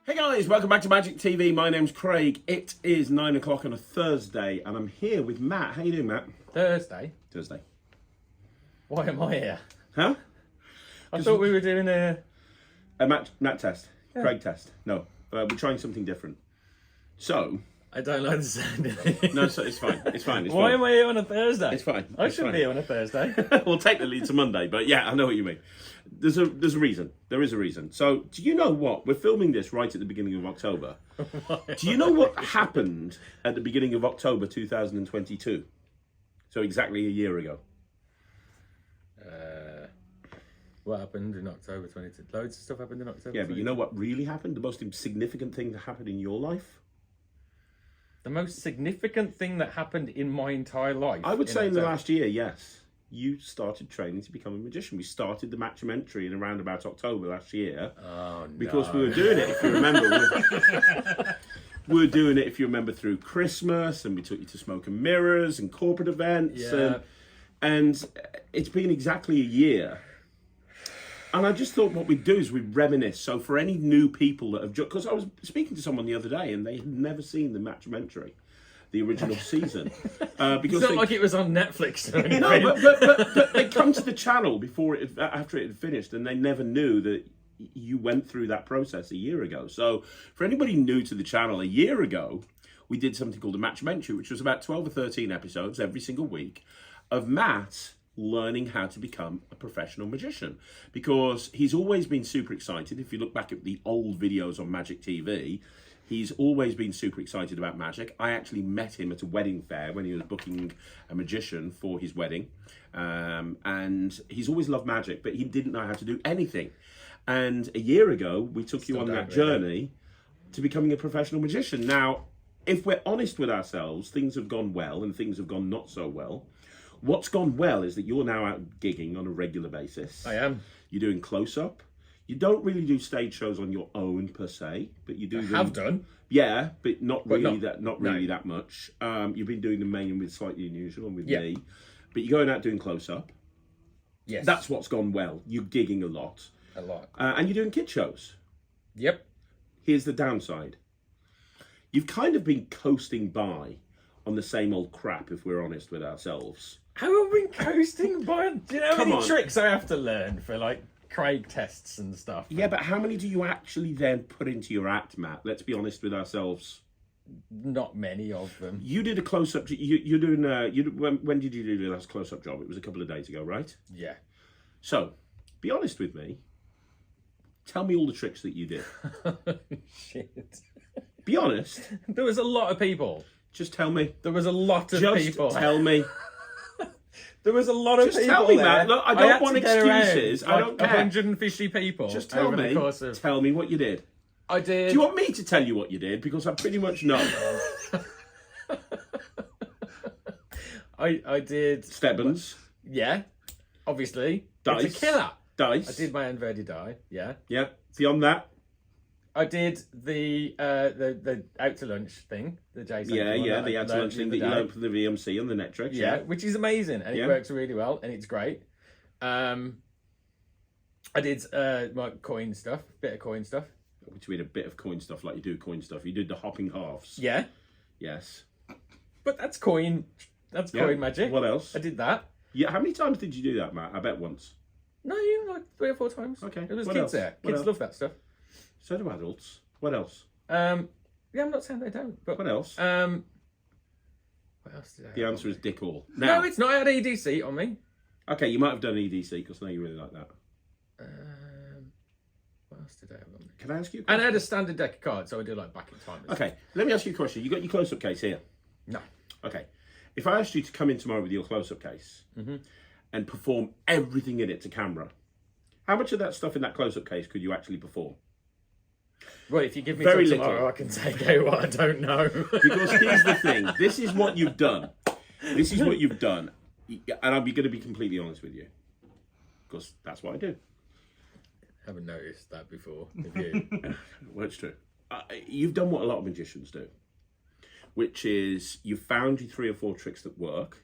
Hey guys, welcome back to Magic TV. My name's Craig. It is 9 o'clock on a Thursday, and I'm here with Matt. How you doing, Matt? Thursday? Why am I here? Huh? I thought we were doing a Matt test. Yeah. Craig test. No, we're trying something different. So... I don't like the sound of it. No, so it's fine. It's fine. Why am I here on a Thursday? It's fine. I shouldn't be here on a Thursday. Well, technically it's a Monday, but yeah, I know what you mean. There's a reason. There is a reason. So, do you know what? We're filming this right at the beginning of October. Do you know what happened at the beginning of October 2022? So exactly a year ago. What happened in October 22? Loads of stuff happened in October. Yeah, but you know what really happened? The most significant thing that happened in your life? The most significant thing that happened in my entire life? I would say in the last year, yes. You started training to become a magician. We started the Matt-umentary in around about October last year. Oh, no. Because we were doing it, if you remember. We were doing it, if you remember, through Christmas, and we took you to Smoke and Mirrors and corporate events. Yeah. And it's been exactly a year. And I just thought what we'd do is we'd reminisce. So for any new people that have... Because I was speaking to someone the other day, and they had never seen the Matt-umentary, the original season. Because it's not like it was on Netflix or anything. No, but they come to the channel after it had finished, and they never knew that you went through that process a year ago. So for anybody new to the channel, a year ago, we did something called a Matt-umentary, which was about 12 or 13 episodes every single week of Matt learning how to become a professional magician, because he's always been super excited. If you look back at the old videos on Magic TV, he's always been super excited about magic. I actually met him at a wedding fair when he was booking a magician for his wedding. And he's always loved magic, but he didn't know how to do anything. And a year ago, we took you on that journey to becoming a professional magician. Now, if we're honest with ourselves, things have gone well and things have gone not so well. What's gone well is that you're now out gigging on a regular basis. I am. You're doing close-up. You don't really do stage shows on your own per se, but you do them. Have done. Yeah, but not really that much. You've been doing them mainly with Slightly Unusual and with me, but you're going out doing close-up. Yes. That's what's gone well. You're gigging a lot. A lot. And you're doing kid shows. Yep. Here's the downside. You've kind of been coasting by on the same old crap, if we're honest with ourselves. How have we been coasting by? Do you know how many tricks I have to learn for like Craig tests and stuff? Yeah, but how many do you actually then put into your act, Matt? Let's be honest with ourselves. Not many of them. You did a close-up. You're doing. When did you do the last close-up job? It was a couple of days ago, right? Yeah. So, be honest with me. Tell me all the tricks that you did. Shit. Be honest. There was a lot of people. Just tell me. There was a lot of people. Just tell me. There was a lot of people. Just tell me, there. Matt. Look, I don't want excuses. Like I don't care. 150 people. Just tell me. Tell me what you did. I did. Do you want me to tell you what you did? Because I pretty much know. I did. Stebbins. Yeah. Obviously. Dice. It's a killer. Dice. I did my inverted die. Yeah. Yeah. Beyond that. I did the out to lunch thing, the Jason. Yeah, the out to lunch thing that you learned from the VMC on the net tricks. Yeah, which is amazing and it works really well and it's great. I did my coin stuff, bit of coin stuff. Which we had a bit of coin stuff, like you do coin stuff. You did the hopping halves. Yeah. Yes. But that's coin. That's coin magic. What else? I did that. Yeah. How many times did you do that, Matt? I bet once. No, like 3 or 4 times. Okay. It was What kids else? there. What Kids else? love that stuff. So do adults. What else? Yeah, I'm not saying they don't. But What else? what else did I? The answer is dick all. No, it's not. I had EDC on me. Okay, you might have done EDC because I know you really like that. What else did I have on me? Can I ask you a And I question? had a standard deck of cards, so I did like back in time. Okay, let me ask you a question. You got your close-up case here? No. Okay. If I asked you to come in tomorrow with your close-up case and perform everything in it to camera, how much of that stuff in that close-up case could you actually perform? Well, if you give me Very till tomorrow, little. I can take out what I don't know. Because here's the thing. This is what you've done. This is what you've done. And I'm going to be completely honest with you. Because that's what I do. Haven't noticed that before. Have you? Well, it's true. You've done what a lot of magicians do. Which is, you've found your 3 or 4 tricks that work.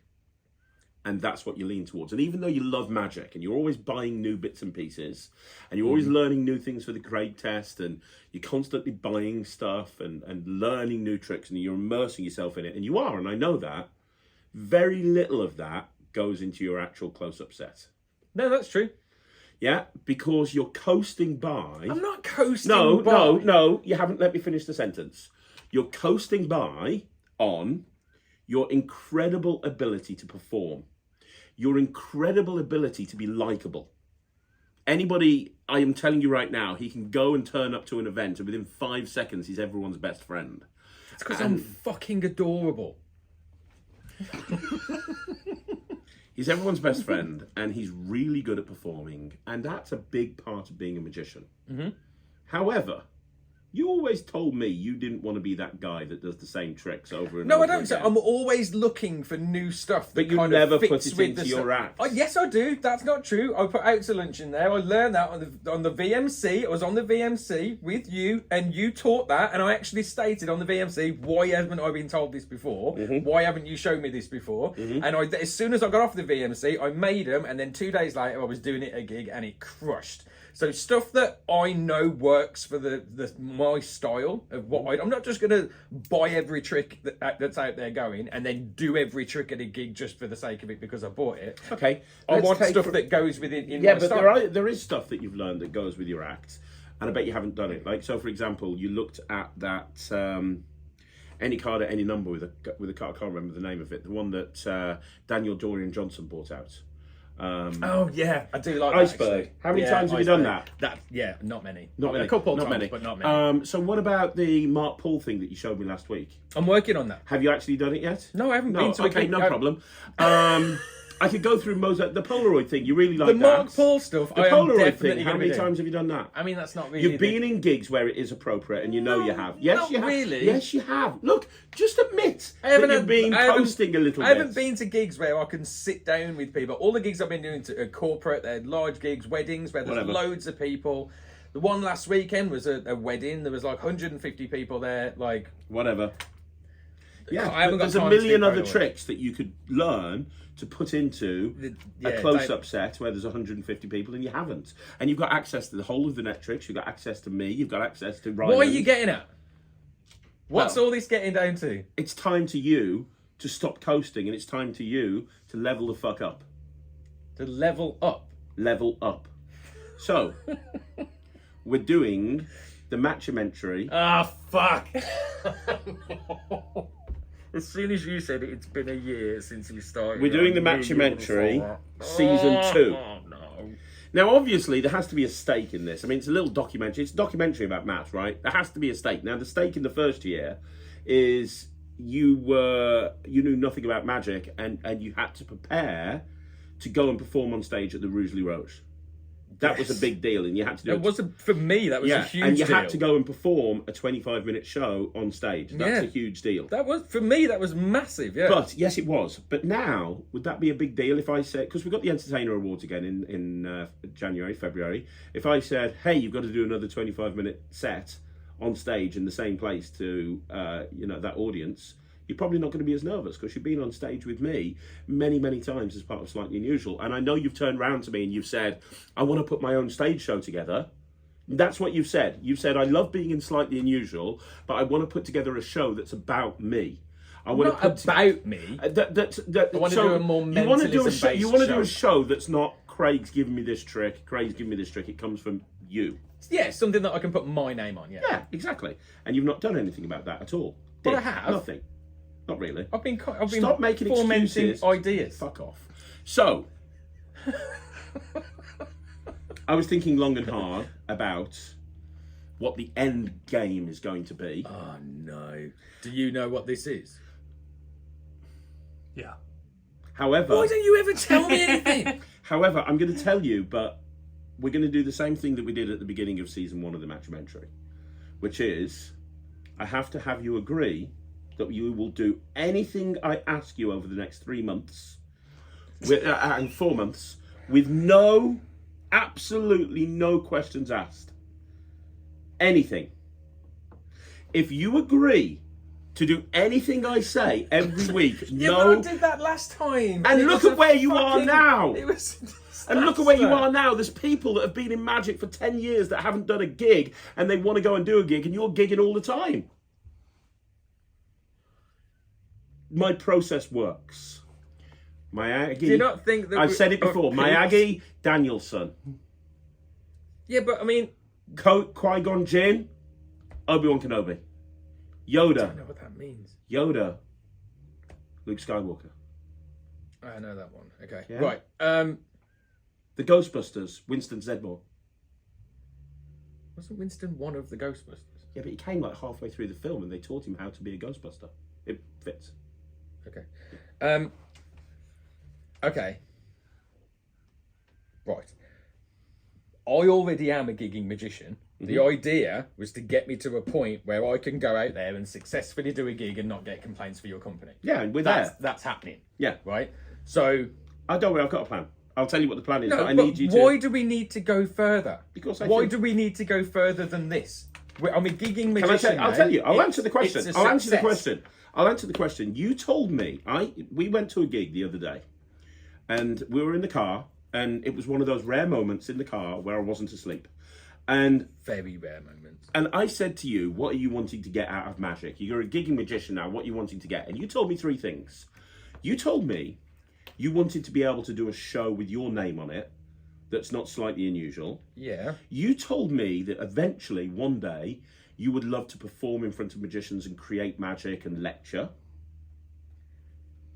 and that's what you lean towards. And even though you love magic and you're always buying new bits and pieces and you're always learning new things for the grade test and you're constantly buying stuff and learning new tricks and you're immersing yourself in it, and you are, and I know that, very little of that goes into your actual close-up set. No, that's true. Yeah, because you're coasting by... I'm not coasting by. No, you haven't let me finish the sentence. You're coasting by on your incredible ability to perform. Your incredible ability to be likable. Anybody, I am telling you right now, he can go and turn up to an event and within 5 seconds he's everyone's best friend. It's because I'm fucking adorable. He's everyone's best friend and he's really good at performing, and that's a big part of being a magician. Mm-hmm. However, you always told me you didn't want to be that guy that does the same tricks over and No, over I don't. again. I'm always looking for new stuff that But you kind never of fits put it with into the your act. Oh, yes, I do. That's not true. I put out to lunch in there. I learned that on the VMC. I was on the VMC with you, and you taught that. And I actually stated on the VMC, why haven't I been told this before? Mm-hmm. Why haven't you shown me this before? Mm-hmm. And as soon as I got off the VMC, I made them, and then 2 days later, I was doing it at a gig, and it crushed. So stuff that I know works for my style of what I'm not just going to buy every trick that's out there going and then do every trick at a gig just for the sake of it because I bought it. Okay. I want stuff that goes with it in my style. But there is stuff that you've learned that goes with your act, and I bet you haven't done it. Like, so for example, you looked at that any card at any number with a card, I can't remember the name of it, the one that Daniel Dorian Johnson bought out. Oh yeah, I do like Iceberg. That, how many times have you done that? Not many. Not many. A couple not times, many. but not many. So what about the Mark Paul thing that you showed me last week? I'm working on that. Have you actually done it yet? No, I haven't been to a gig. No problem. I could go through most of the Polaroid thing. You really like the that? Mark Paul stuff. The I am Polaroid definitely thing. How many times have you done that? I mean, that's not really. You've been in gigs where it is appropriate, and you know you have. Yes, not you have. really. Yes, you have. Look, just admit that you've been coasting a little bit. I haven't been to gigs where I can sit down with people. All the gigs I've been doing are corporate. They're large gigs, weddings where there's loads of people. The one last weekend was a wedding. There was like 150 people there. Like whatever. Yeah, I haven't got there's a million other tricks that you could learn to put into a close-up set where there's 150 people, and you haven't. And you've got access to the whole of the net tricks. You've got access to me. You've got access to Ryan. What are you getting at? What's all this getting down to? It's time to you to stop coasting, and it's time to you to level the fuck up. To level up? Level up. So, we're doing the Matt-umentary. Ah, fuck. As soon as you said it, it's been a year since you started. We're doing the Matt-umentary season 2. Oh, no. Now, obviously, there has to be a stake in this. I mean, it's a little documentary. It's a documentary about Matt, right? There has to be a stake. Now, the stake in the first year is you knew nothing about magic, and you had to prepare to go and perform on stage at the Rugeley Roche. That was a big deal, and you had to do it. For me, that was a huge deal. And you had to go and perform a 25-minute show on stage. That's a huge deal. For me, that was massive, yeah. But, yes, it was. But now, would that be a big deal if I said... Because we've got the Entertainer Awards again in February. If I said, hey, you've got to do another 25-minute set on stage in the same place to, that audience... You're probably not going to be as nervous because you've been on stage with me many, many times as part of Slightly Unusual. And I know you've turned around to me and you've said, I want to put my own stage show together. That's what you've said. You've said, I love being in Slightly Unusual, but I want to put together a show that's about me. I want not to put about me. I want to do a more mentalism-based show. You want to do a show that's not Craig's giving me this trick, Craig's giving me this trick. It comes from you. Yeah, something that I can put my name on, yeah. Yeah, exactly. And you've not done anything about that at all. But I have. Nothing. Not really. I've been Stop making excuses. Ideas. Fuck off. So, I was thinking long and hard about what the end game is going to be. Oh no! Do you know what this is? Yeah. However, why don't you ever tell me anything? However, I'm going to tell you, but we're going to do the same thing that we did at the beginning of season 1 of the Matt-umentary, which is I have to have you agree that you will do anything I ask you over the next 3 months and 4 months with absolutely no questions asked. Anything. If you agree to do anything I say every week. Yeah, no. but I did that last time. And it look was at where you are now. It was. And look at where you are now. There's people that have been in magic for 10 years that haven't done a gig, and they want to go and do a gig, and you're gigging all the time. My process works. My Aggie. Do you not think that I've said it before. My Aggie Danielson. Yeah, but I mean, Qui-Gon Jinn, Obi-Wan Kenobi. Yoda. I don't know what that means. Yoda. Luke Skywalker. I know that one. Okay. Yeah. Right. The Ghostbusters, Winston Zedmore. Wasn't Winston one of the Ghostbusters? Yeah, but he came like halfway through the film and they taught him how to be a Ghostbuster. It fits. Okay. Okay. Right. I already am a gigging magician. Mm-hmm. The idea was to get me to a point where I can go out there and successfully do a gig and not get complaints for your company. Yeah, and that's happening. Yeah. Right? So... Don't worry, I've got a plan. I'll tell you what the plan is, no, but I need you to... why do we need to go further? Because why do we need to go further than this? I'm a gigging magician. I'll tell you. I'll answer the question. I'll answer the question. You told me. We went to a gig the other day, and we were in the car, and it was one of those rare moments in the car where I wasn't asleep, and very rare moments. And I said to you, "What are you wanting to get out of magic? You're a gigging magician now. What are you wanting to get?" And you told me 3 things. You told me you wanted to be able to do a show with your name on it that's not slightly unusual. Yeah. You told me that eventually, one day, you would love to perform in front of magicians and create magic and lecture.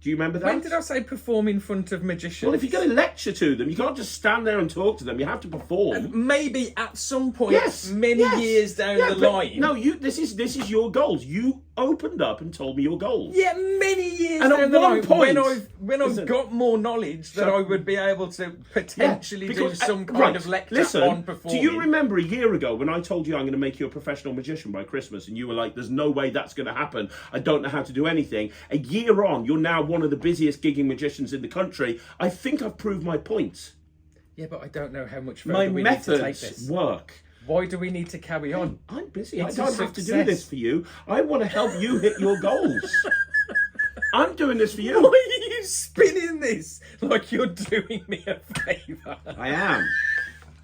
Do you remember that? When did I say perform in front of magicians? Well, if you're going to lecture to them, you can't just stand there and talk to them. You have to perform. And maybe at some point, many years down the line. No, this is your goals. You opened up and told me your goals. Yeah, many years and down the line, point, when I've got more knowledge, that I would be able to potentially do some kind of lecture on performing. Do you remember a year ago when I told you I'm going to make you a professional magician by Christmas, and you were like, "There's no way that's going to happen. I don't know how to do anything." A year on, you're now one of the busiest gigging magicians in the country. I think I've proved my point. Yeah, but I don't know how much further we need to take this. My methods work. Why do we need to carry on? I'm busy. I don't have to do this for you. I want to help you hit your goals. I'm doing this for you. Why are you spinning this like you're doing me a favour? I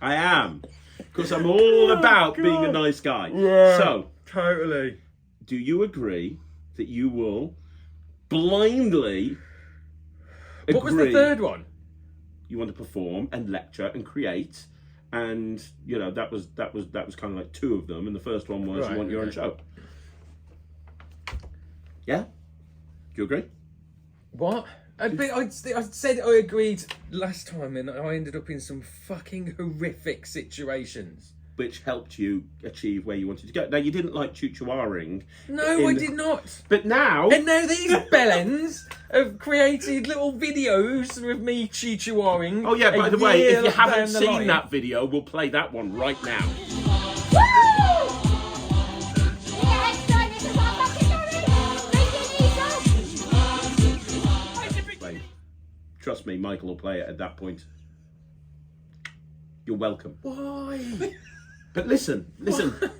am. Because I'm all about being a nice guy. Yeah, so, totally. Do you agree that you will blindly agree? What was the third one? You want to perform and lecture and create, and you know that was kind of like 2 of them, and the first one was you want your own show. Yeah, do you agree? What? I said I agreed last time, and I ended up in some fucking horrific situations. Which helped you achieve where you wanted to go. Now, you didn't like choo-choo-ahring. No, I did not. But now... And now these bellends have created little videos with me choo-choo-ahring. Oh, yeah, by the way, if you haven't seen that video, we'll play that one right now. Wait. Trust me, Michael will play it at that point. You're welcome. Why? But listen,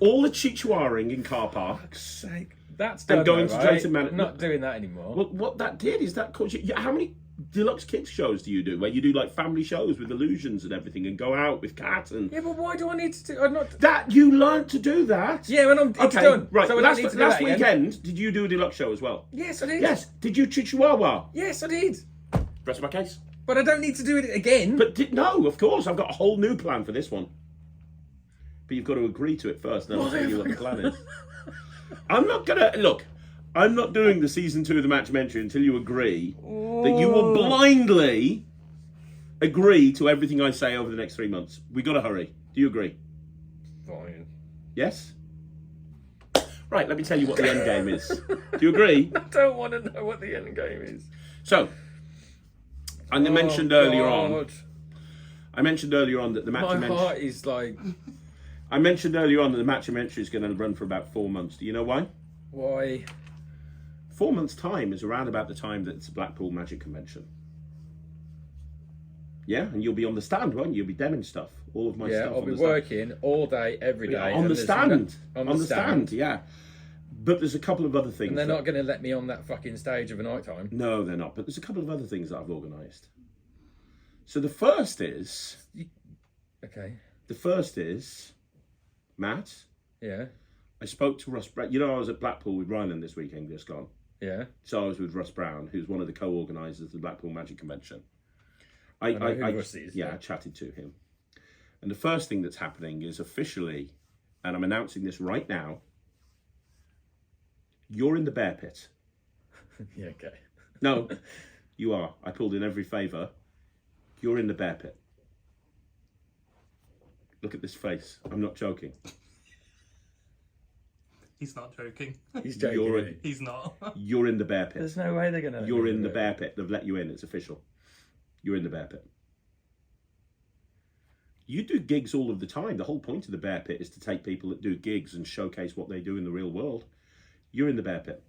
all the choo-choo-ahring in car parks. Sake. That's done, and going though, to Drayton Manor. I'm not doing that anymore. Well, what that did is that caused you... How many deluxe kids shows do you do where you do like family shows with illusions and everything and go out with cats and... Yeah, but why do I need to do... I'm not... That, you learned to do that. Yeah, and it's done. Right, so last weekend, did you do a deluxe show as well? Yes, I did. Yes. Did you choo-choo-ah-wah? Yes, I did. Rest my case. But I don't need to do it again. But no, of course, I've got a whole new plan for this one. But you've got to agree to it first, then I'll tell you what the plan is. I'm not doing the season 2 of the Matt-umentary until you agree that you will blindly agree to everything I say over the next 3 months. We got to hurry. Do you agree? Fine. Yes? Right, let me tell you what the end game is. Do you agree? I don't want to know what the end game is. So, I mentioned earlier on that the Matt-umentary... My heart is like... I mentioned earlier on that the Matt-umentary is going to run for about 4 months. Do you know why? Why? 4 months' time is around about the time that it's a Blackpool Magic Convention. Yeah, and you'll be on the stand, won't you? You'll be demoing stuff, all of my stuff. Yeah, I'll be working all day, every day. On the stand, yeah. But there's a couple of other things. And they're not going to let me on that fucking stage of a night time. No, they're not. But there's a couple of other things that I've organised. So the first is... Okay. The first is... Matt. Yeah. I spoke to Russ Brown. You know, I was at Blackpool with Ryland this weekend, just gone. Yeah. So I was with Russ Brown, who's one of the co-organisers of the Blackpool Magic Convention. I know who Russ is. I chatted to him. And the first thing that's happening is officially, and I'm announcing this right now, you're in the bear pit. Yeah, okay. No, you are. I pulled in every favour. You're in the bear pit. Look at this face. I'm not joking. He's not joking. He's joking. He's not. You're in the bear pit. There's no way they're going to... You're in the bear pit. They've let you in. It's official. You're in the bear pit. You do gigs all of the time. The whole point of the bear pit is to take people that do gigs and showcase what they do in the real world. You're in the bear pit.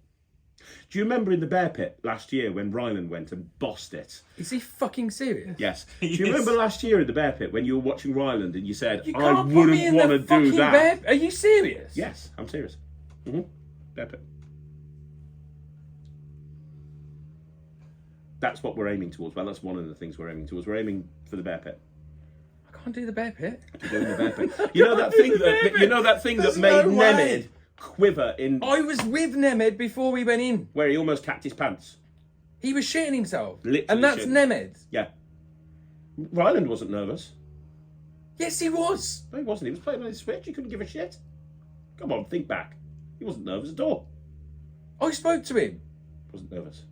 Do you remember in the bear pit last year when Ryland went and bossed it? Is he fucking serious? Yes. Do you remember last year in the bear pit when you were watching Ryland and you said, You I can't put me wouldn't in want the to do fucking that? Are you serious? Yes, I'm serious. Bear pit. That's what we're aiming towards. Well, that's one of the things we're aiming towards. We're aiming for the bear pit. I can't do the bear pit. You're doing the bear pit. You know that thing that made no way. Nemid quiver in I was with Nemed before we went in. where he almost cacked his pants. He was shitting himself. Literally and that's shitting. Nemed. Yeah. Ryland wasn't nervous. Yes, he was. No, he wasn't. He was playing on his Switch. He couldn't give a shit. Come on, think back. He wasn't nervous at all. I spoke to him. Wasn't nervous.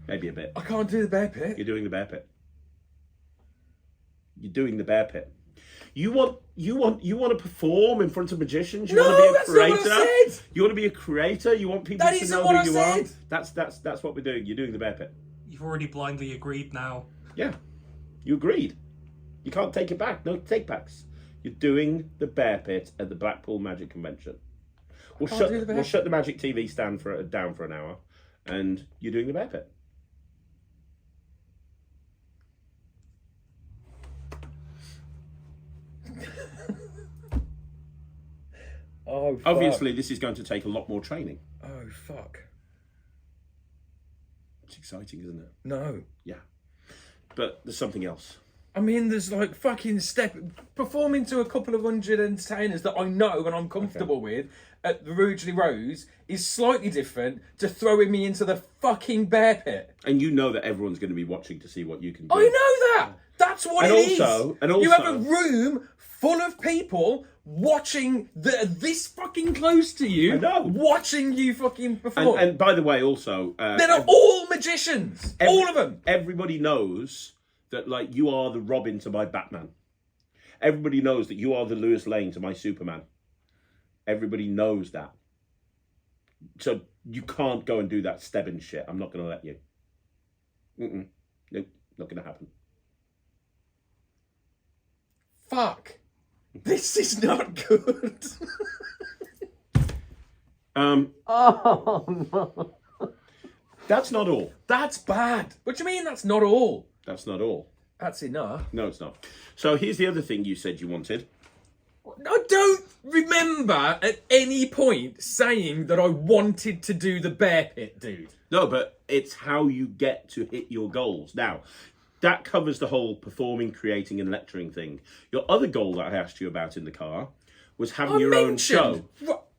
Maybe a bit. I can't do the bear pit. You're doing the bear pit. You're doing the bear pit. You want to perform in front of magicians. You No, want to be a that's not creator. what I said. You want to be a creator. You want people That to isn't know what who I you said. are. That's what we're doing. You're doing the bear pit. You've already blindly agreed now. Yeah, you agreed. You can't take it back. No take backs. You're doing the bear pit at the Blackpool Magic Convention. We'll Can't do the bear shut the Magic TV stand down for an hour, and you're doing the bear pit. Oh, fuck. Obviously, this is going to take a lot more training. Oh, fuck. It's exciting, isn't it? No. Yeah. But there's something else. I mean, there's like fucking performing to a couple of hundred entertainers that I know and I'm comfortable with at the Rugeley Rose is slightly different to throwing me into the fucking bear pit. And you know that everyone's going to be watching to see what you can do. I know that. That's what And it also- is. and also- You have a room full of people watching this fucking close to you. I know. Watching you fucking perform. And by the way, also... They're not all magicians. All of them. Everybody knows that, like, you are the Robin to my Batman. Everybody knows that you are the Lewis Lane to my Superman. Everybody knows that. So you can't go and do that Stebbins shit. I'm not going to let you. Nope, not going to happen. Fuck. This is not good. Oh, no. That's not all. That's bad. What do you mean that's not all? That's not all. That's enough. No, it's not. So here's the other thing you said you wanted. I don't remember at any point saying that I wanted to do the bear pit, dude. No, but it's how you get to hit your goals. Now, that covers the whole performing, creating and lecturing thing. Your other goal that I asked you about in the car was having your own show.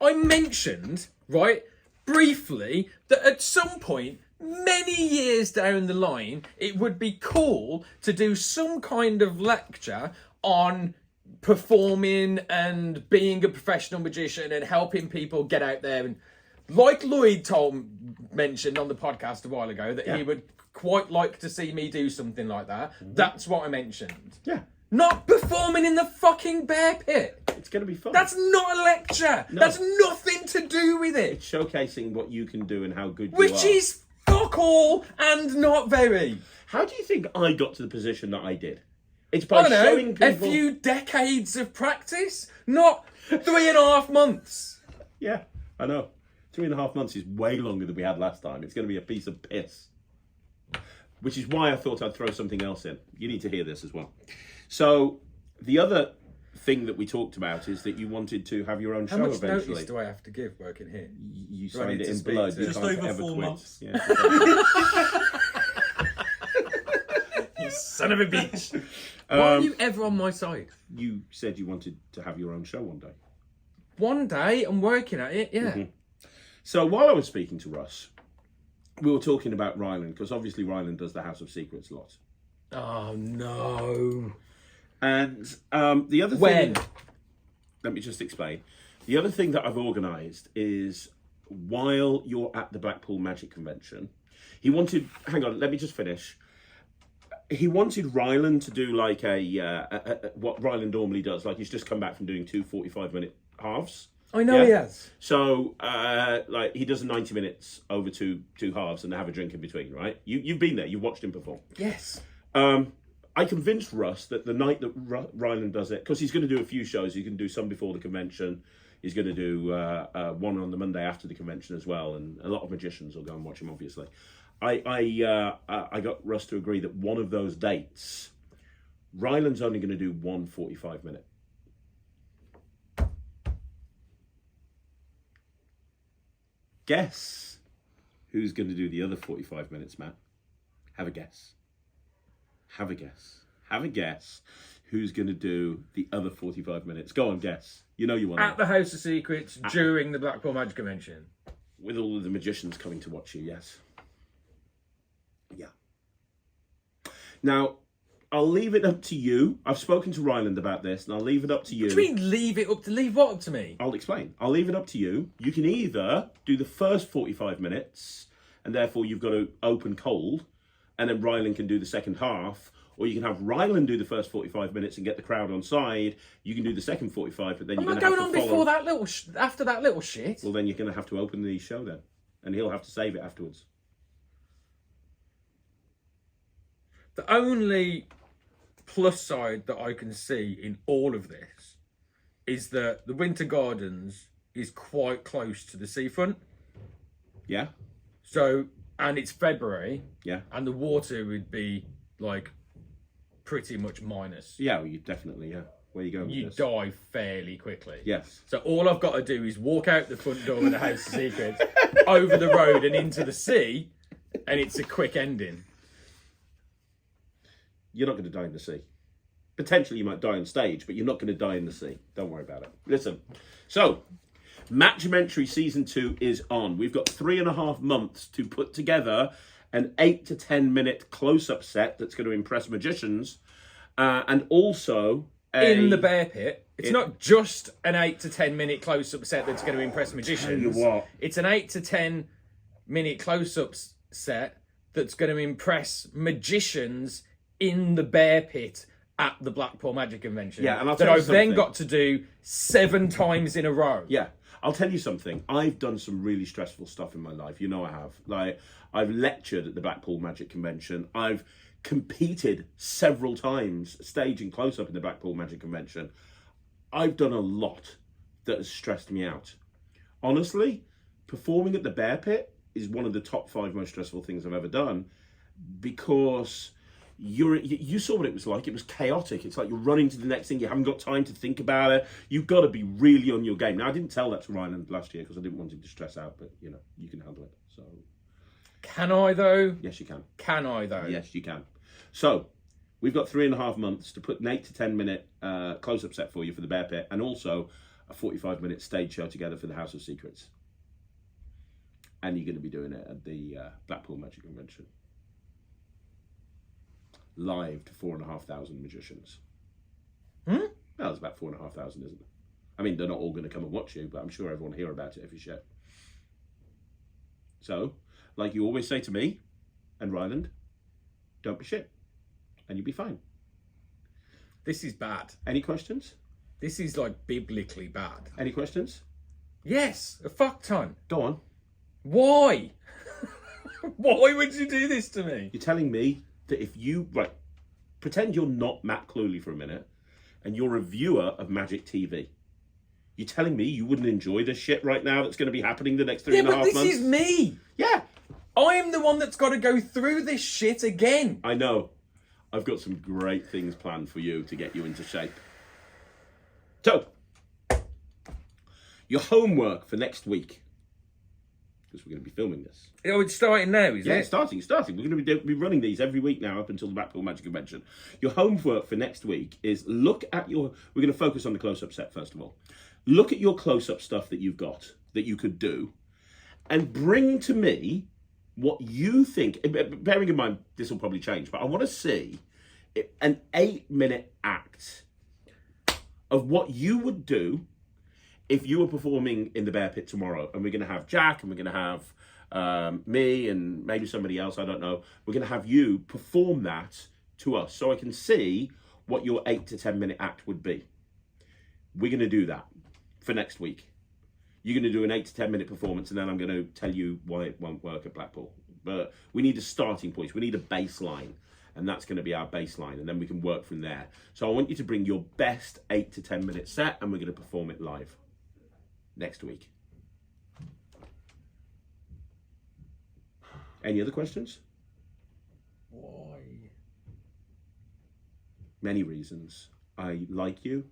I mentioned, right, briefly, that at some point, many years down the line, it would be cool to do some kind of lecture on performing and being a professional magician and helping people get out there. And like Lloyd mentioned on the podcast a while ago, that he would quite like to see me do something like that. That's what I mentioned. Yeah. Not performing in the fucking bear pit. It's going to be fun. That's not a lecture. No. That's nothing to do with it. It's showcasing what you can do and how good you are. Which is fuck all and not very. How do you think I got to the position that I did? It's I by don't know, showing people... a few decades of practice, not 3.5 months. Yeah, I know. 3.5 months is way longer than we had last time. It's going to be a piece of piss. Which is why I thought I'd throw something else in. You need to hear this as well. So, the other thing that we talked about is that you wanted to have your own How show much eventually. notice do I have to give working here? You Do I signed need it to in speak blood. to- You Just can't over ever 4 quit. months. Yeah. You son of a bitch! Why are you ever on my side? You said you wanted to have your own show one day. One day, I'm working at it, yeah. So while I was speaking to Russ, we were talking about Ryland, because obviously Ryland does the House of Secrets a lot. Oh, no. And the other When? thing... Let me just explain. The other thing that I've organised is, while you're at the Blackpool Magic Convention, he wanted... Hang on, let me just finish. He wanted Ryland to do like what Ryland normally does. Like, he's just come back from doing 2 45-minute halves. I know he has. So, like, he does 90 minutes over two halves and they have a drink in between, right? You've been there. You've watched him perform. Yes. I convinced Russ that the night that Ryland does it, because he's going to do a few shows. He's going to do some before the convention. He's going to do one on the Monday after the convention as well. And a lot of magicians will go and watch him, obviously. I got Russ to agree that one of those dates, Ryland's only going to do 1 45-minute. Guess who's going to do the other 45 minutes, Matt? Have a guess. Have a guess. Have a guess who's going to do the other 45 minutes. Go on, guess. You know you want At to. the House of Secrets during the Blackpool Magic Convention. With all of the magicians coming to watch you, yes. Yeah. Now, I'll leave it up to you. I've spoken to Ryland about this, and I'll leave it up to you. What do you mean, leave it up to... Leave what up to me? I'll explain. I'll leave it up to you. You can either do the first 45 minutes, and therefore you've got to open cold, and then Ryland can do the second half, or you can have Ryland do the first 45 minutes and get the crowd on side. You can do the second 45, but then I'm you're not going to going have to on follow. before that little... after that little shit. Well, then you're going to have to open the show then, and he'll have to save it afterwards. The only plus side that I can see in all of this is that the Winter Gardens is quite close to the seafront. Yeah? So, and it's February, Yeah. and the water would be like pretty much minus. Yeah, well, you definitely, yeah. Where you going with You this? die fairly quickly. Yes. So all I've got to do is walk out the front door of the House of Secrets, over the road and into the sea, and it's a quick ending. You're not going to die in the sea. Potentially you might die on stage, but you're not going to die in the sea. Don't worry about it. Listen. So, Matt-umentary Season 2 is on. We've got 3.5 months to put together an 8 to 10 minute close-up set that's going to impress magicians. And also... In the bear pit. It's not just an 8 to 10 minute close-up set that's going to impress magicians. Tell you what. It's an 8 to 10 minute close-up set that's going to impress magicians in the bear pit at the Blackpool Magic Convention. Yeah, and I'll that tell you I've then something. got to do 7 times in a row. Yeah, I'll tell you something. I've done some really stressful stuff in my life. You know I have. Like, I've lectured at the Blackpool Magic Convention. I've competed several times, staging close-up in the Blackpool Magic Convention. I've done a lot that has stressed me out. Honestly, performing at the Bear Pit is one of the top 5 most stressful things I've ever done, because you saw what it was like. It was chaotic. It's like you're running to the next thing. You haven't got time to think about it. You've got to be really on your game. Now, I didn't tell that to Ryan last year because I didn't want him to stress out, but, you know, you can handle it. So, Can I, though? yes, you can. Can I, though? Yes, you can. So, we've got 3.5 months to put an 8 to 10 minute close-up set for you for the Bear Pit, and also a 45-minute stage show together for the House of Secrets. And you're going to be doing it at the Blackpool Magic Convention. Live to 4,500 magicians. Well, there's about 4,500, isn't it? I mean, they're not all going to come and watch you, but I'm sure everyone will hear about it if you share. So, like you always say to me and Ryland, don't be shit, and you'll be fine. This is bad. Any questions? This is like biblically bad. Any questions? Yes, a fuck ton. Go on. Why? Why would you do this to me? You're telling me that if you, right, pretend you're not Matt Cluley for a minute, and you're a viewer of Magic TV. You're telling me you wouldn't enjoy this shit right now that's going to be happening the next 3.5 months? Yeah, but this is me. Yeah, I'm the one that's got to go through this shit again. I know. I've got some great things planned for you to get you into shape. So, your homework for next week, because we're going to be filming this. Oh, it's starting now, is Yeah, it? it's starting. We're going to be running these every week now up until the Blackpool Magic Convention. Your homework for next week is look at your... We're going to focus on the close-up set, first of all. Look at your close-up stuff that you've got, that you could do, and bring to me what you think... Bearing in mind, this will probably change, but I want to see an 8-minute act of what you would do if you were performing in the Bear Pit tomorrow. And we're going to have Jack, and we're going to have me, and maybe somebody else, I don't know. We're going to have you perform that to us so I can see what your 8 to 10 minute act would be. We're going to do that for next week. You're going to do an 8 to 10 minute performance, and then I'm going to tell you why it won't work at Blackpool. But we need a starting point. We need a baseline. And that's going to be our baseline, and then we can work from there. So I want you to bring your best 8 to 10 minute set, and we're going to perform it live next week. Any other questions? Why? Many reasons. I like you.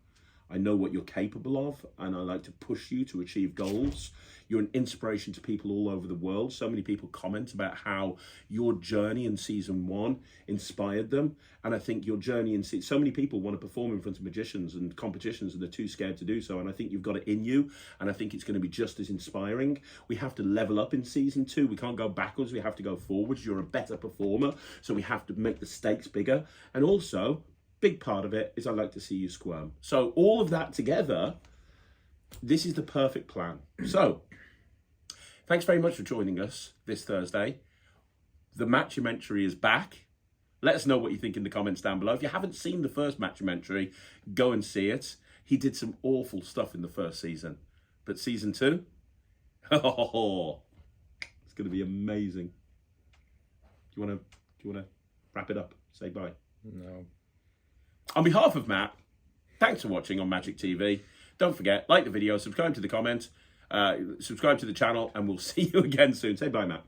I know what you're capable of, and I like to push you to achieve goals. You're an inspiration to people all over the world. So many people comment about how your journey in season 1 inspired them. And I think your journey in so many people want to perform in front of magicians and competitions, and they're too scared to do so. And I think you've got it in you, and I think it's going to be just as inspiring. We have to level up in season 2. We can't go backwards. We have to go forwards. You're a better performer, so we have to make the stakes bigger. And also, big part of it is I like to see you squirm. So all of that together, this is the perfect plan. So thanks very much for joining us this Thursday. The Matt-umentary is back. Let us know what you think in the comments down below. If you haven't seen the first Matt-umentary, go and see it. He did some awful stuff in the first season. But season 2, oh, it's going to be amazing. Do you want to wrap it up? Say bye. No. On behalf of Matt, thanks for watching on Magic TV. Don't forget, like the video, subscribe to the comment, subscribe to the channel, and we'll see you again soon. Say bye, Matt.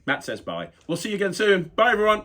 Matt says bye. We'll see you again soon. Bye, everyone.